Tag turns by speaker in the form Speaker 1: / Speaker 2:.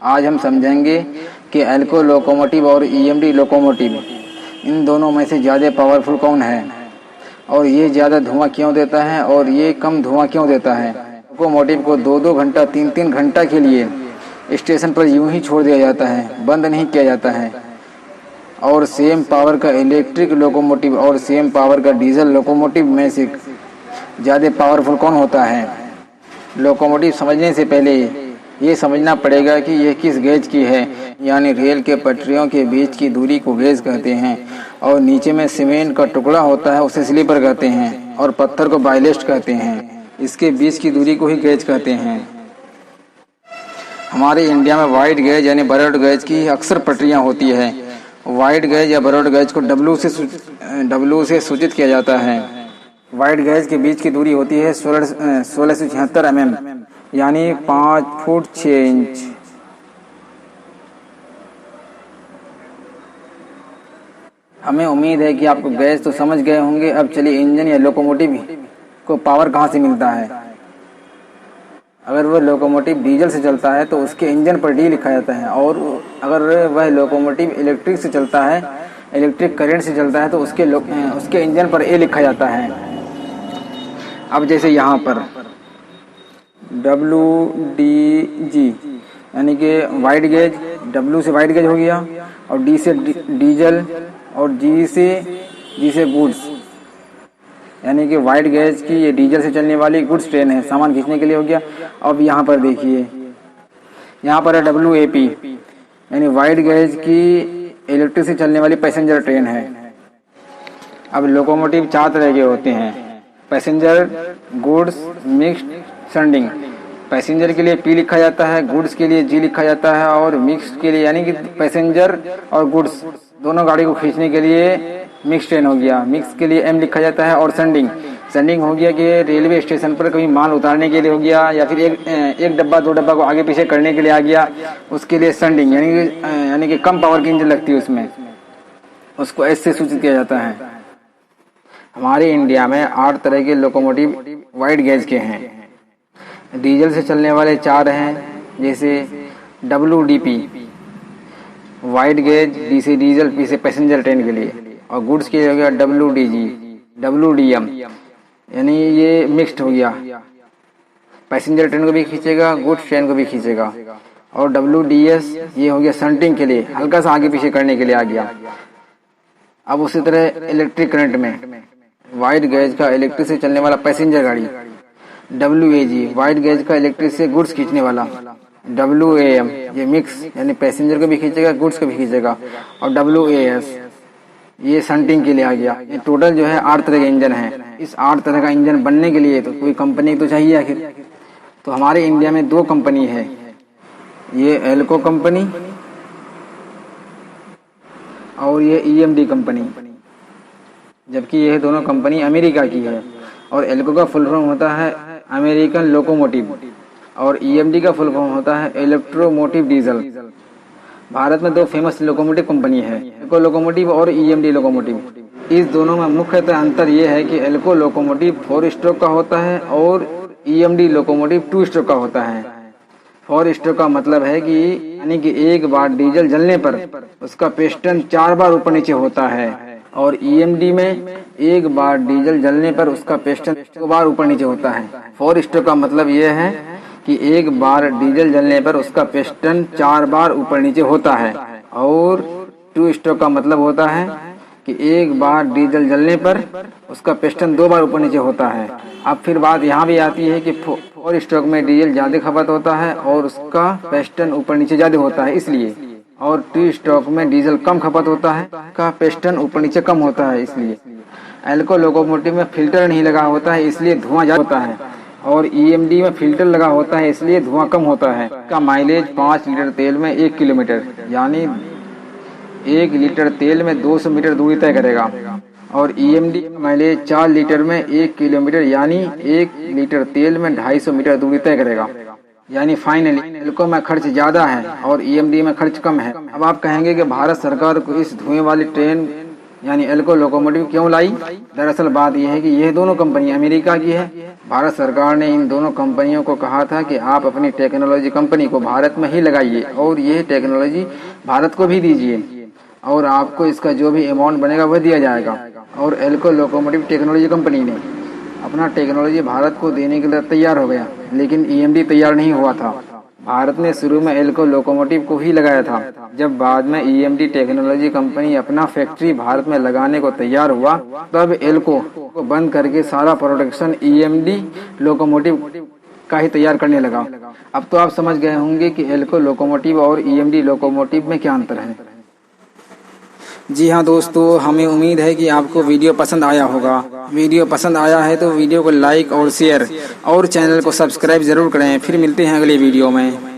Speaker 1: आज हम समझेंगे कि एल्को लोकोमोटिव और ईएमडी लोकोमोटिव इन दोनों में से ज़्यादा पावरफुल कौन है और ये ज़्यादा धुआं क्यों देता है और ये कम धुआं क्यों देता है। लोकोमोटिव को 2-2 घंटा 3-3 घंटा के लिए स्टेशन पर यूं ही छोड़ दिया जाता है, बंद नहीं किया जाता है। और सेम पावर का इलेक्ट्रिक लोकोमोटिव और सेम पावर का डीजल लोकोमोटिव में से ज़्यादा पावरफुल कौन होता है। लोकोमोटिव समझने से पहले ये समझना पड़ेगा कि यह किस गेज की है, यानी रेल के पटरियों के बीच की दूरी को गेज कहते हैं। और नीचे में सीमेंट का टुकड़ा होता है उसे स्लीपर कहते हैं और पत्थर को बाइलेस्ट कहते हैं। इसके बीच की दूरी को ही गेज कहते हैं। हमारे इंडिया में वाइड गेज यानी ब्रॉड गेज की अक्सर पटरियां होती है। वाइड गेज या ब्रॉड गेज को डब्ल्यू से सूचित किया जाता है। वाइड गेज के बीच की दूरी होती है 1676 mm यानी 5 फुट 6 इंच। हमें उम्मीद है कि आपको गैस तो समझ गए होंगे। अब चलिए इंजन या लोकोमोटिव को पावर कहाँ से मिलता है। अगर वह लोकोमोटिव डीजल से चलता है तो उसके इंजन पर डी लिखा जाता है, और अगर वह लोकोमोटिव इलेक्ट्रिक से चलता है, इलेक्ट्रिक करंट से चलता है तो उसके इंजन पर ए लिखा जाता है। अब जैसे यहाँ पर WDG यानी कि वाइड गेज, W से वाइड गेज हो गया और D से डीजल और G से गुड्स, यानी कि वाइड गेज की ये डीजल से चलने वाली गुड्स ट्रेन है, सामान खींचने के लिए हो गया। अब यहाँ पर देखिए, यहाँ पर है WAP यानी वाइड गेज की इलेक्ट्रिक से चलने वाली पैसेंजर ट्रेन है। अब लोकोमोटिव 4 तरह के होते हैं, passenger, goods, mixed, sending. Passenger के लिए P लिखा जाता है, गुड्स के लिए G लिखा जाता है और मिक्स्ड के लिए यानी कि पैसेंजर और गुड्स दोनों गाड़ी को खींचने के लिए मिक्स ट्रेन हो गया, मिक्स के लिए M लिखा जाता है। और सेंडिंग हो गया कि रेलवे स्टेशन पर कभी माल उतारने के लिए हो गया या फिर एक डब्बा 2 डब्बा को आगे पीछे करने के लिए आ गया, उसके लिए सेंडिंग यानी कि कम पावर की इंजन लगती है उसमें, उसको S से सूचित किया जाता है। हमारे इंडिया में 8 तरह के लोकोमोटिव वाइड गेज के हैं। डीजल से चलने वाले 4 हैं, जैसे WDP वाइड गेज, D से डीजल, P से पैसेंजर ट्रेन के लिए। और गुड्स के लिए हो गया WDG, WDM यानी ये मिक्स्ड हो गया, पैसेंजर ट्रेन को भी खींचेगा, गुड्स ट्रेन को भी खींचेगा। और WDS ये हो गया सेंटिंग के लिए, हल्का सा आगे पीछे करने के लिए आ गया। अब उसी तरह इलेक्ट्रिक करंट में वाइड गेज का इलेक्ट्रिक से चलने वाला पैसेंजर गाड़ी, WAG वाइड गेज का इलेक्ट्रिक से गुड्स खींचने वाला, WAM ये मिक्स यानी पैसेंजर को भी खींचेगा, गुड्स को भी खींचेगा। और WAS ये सेंटिंग के लिए आ गया। ये टोटल जो है 8 तरह के इंजन हैं। इस 8 तरह का इंजन बनने के लिए तो कोई कंपनी तो चाहिए आखिर। तो हमारे इंडिया में 2 कंपनी है, ये एल्को कंपनी और ये EMD कंपनी, जबकि यह दोनों कंपनी अमेरिका की है। और एल्को का फुल फॉर्म होता है अमेरिकन लोकोमोटिव और EMD का फुल फॉर्म होता है इलेक्ट्रोमोटिव डीजल। भारत में 2 फेमस लोकोमोटिव कंपनी है, एल्को लोकोमोटिव और EMD लोकोमोटिव। इस दोनों में मुख्यतः अंतर यह है कि एल्को लोकोमोटिव 4 स्ट्रोक का होता है और EMD लोकोमोटिव 2 स्ट्रोक का होता है। 4 स्ट्रोक का मतलब है कि यानी कि एक बार डीजल जलने पर उसका पिस्टन 4 बार ऊपर नीचे होता है, और EMD में एक बार डीजल जलने पर उसका पिस्टन 2 बार ऊपर नीचे होता है। 4 स्ट्रोक का मतलब यह है कि एक बार डीजल जलने पर उसका पिस्टन 4 बार ऊपर नीचे होता है, और 2 स्ट्रोक का मतलब होता है कि एक बार डीजल जलने पर उसका पिस्टन 2 बार ऊपर नीचे होता है। अब फिर बात यहाँ भी आती है कि 4 स्ट्रोक में डीजल ज़्यादा खपत होता है और उसका पिस्टन ऊपर नीचे ज़्यादा होता है इसलिए, और 2 स्ट्रोक में डीजल कम खपत होता है, का पिस्टन ऊपर नीचे कम होता है इसलिए। एल्को लोकोमोटिव में फिल्टर नहीं लगा होता है इसलिए धुआं ज़्यादा होता है, और EMD में फिल्टर लगा होता है इसलिए धुआं कम होता है। का माइलेज 5 लीटर तेल में 1 किलोमीटर यानी 1 लीटर तेल में 200 मीटर दूरी तय करेगा। और EMD माइलेज 4 लीटर में 1 किलोमीटर यानी 1 लीटर तेल में 250 मीटर दूरी तय करेगा। यानी फाइनली एल्को में खर्च ज़्यादा है और EMD में खर्च कम है। अब आप कहेंगे कि भारत सरकार को इस धुएं वाली ट्रेन यानी एल्को लोकोमोटिव क्यों लाई? दरअसल बात यह है कि यह दोनों कंपनी अमेरिका की है। भारत सरकार ने इन दोनों कंपनियों को कहा था कि आप अपनी टेक्नोलॉजी कंपनी को भारत में ही लगाइए और यह टेक्नोलॉजी भारत को भी दीजिए और आपको इसका जो भी अमाउंट बनेगा वह दिया जाएगा। और एल्को लोकोमोटिव टेक्नोलॉजी कंपनी ने अपना टेक्नोलॉजी भारत को देने के लिए तैयार हो गया, लेकिन ईएमडी तैयार नहीं हुआ था। भारत ने शुरू में एल्को लोकोमोटिव को ही लगाया था। जब बाद में ईएमडी टेक्नोलॉजी कंपनी अपना फैक्ट्री भारत में लगाने को तैयार हुआ, तब एल्को को बंद करके सारा प्रोडक्शन ईएमडी लोकोमोटिव का ही तैयार करने लगा। अब तो आप समझ गए होंगे कि एल्को लोकोमोटिव और ईएमडी लोकोमोटिव में क्या अंतर है। जी हाँ दोस्तों, हमें उम्मीद है कि आपको वीडियो पसंद आया होगा। वीडियो पसंद आया है तो वीडियो को लाइक और शेयर और चैनल को सब्सक्राइब जरूर करें। फिर मिलते हैं अगले वीडियो में।